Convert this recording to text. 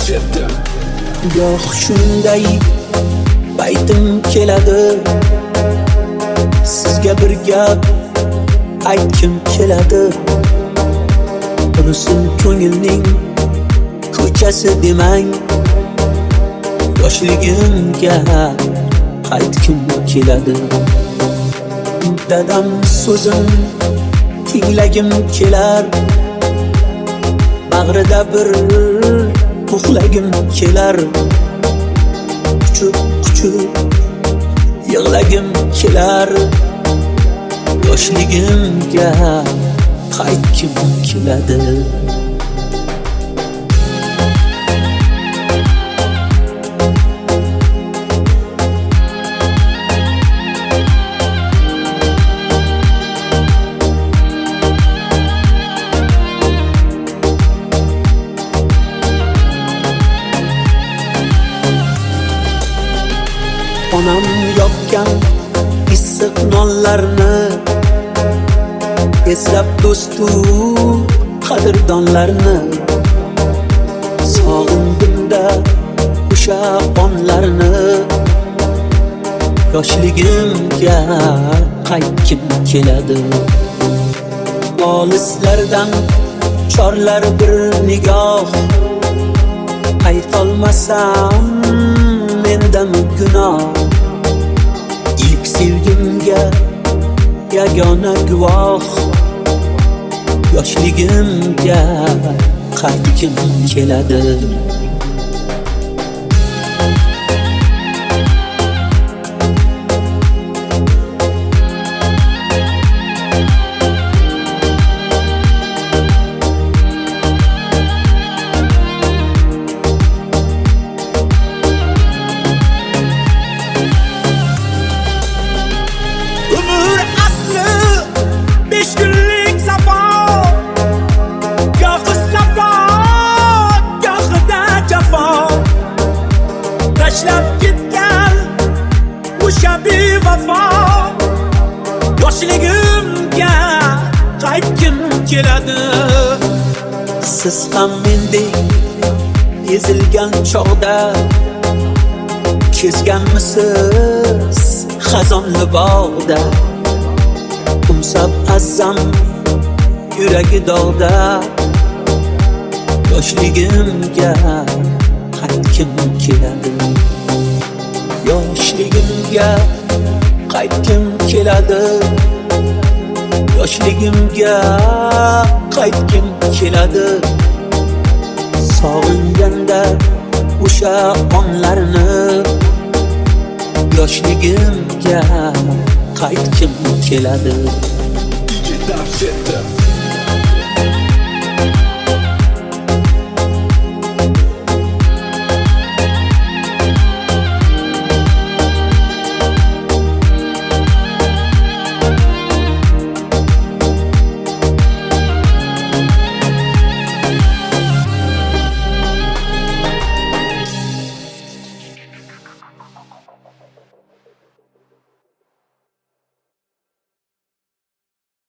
Goh shunday baytim keladi, sizga bir gap aytkim keladi. Rusul ko'ngilning ko'chasi demang, yoshligimga qaytkim keladi. Dadam so'zin tinglagim kelar, bag'rida bir uxlagim kelar. Quchib yig'lagim kelar, yoshligimga qaytkim keladi. Onam yopgan issiq nonlarni eslab do'stu qadrdonlarni, sog'indim-da o'sha onlarni. Yoshligimga qaytkim keladi. Olislardan chorlar bir nigoh, qaytolmasam mendan gunoh. İlk sevgimga yagona guvoh, yoshligimga qaytkim keladi. Tashlab ketgan o'sha bevafo, yoshligimga qaytkim keladi. Siz ham mendek ezilgan chog'da kezganmisiz xazonli bog'da? Umsab azzam yuragi dog'da, yoshligimga qaytkim keladi. Yoshligimga qaytkim keladi. Yoshligimga qaytkim keladi. Sog'inganda o'sha onlarni, yoshligimga qaytkim keladi.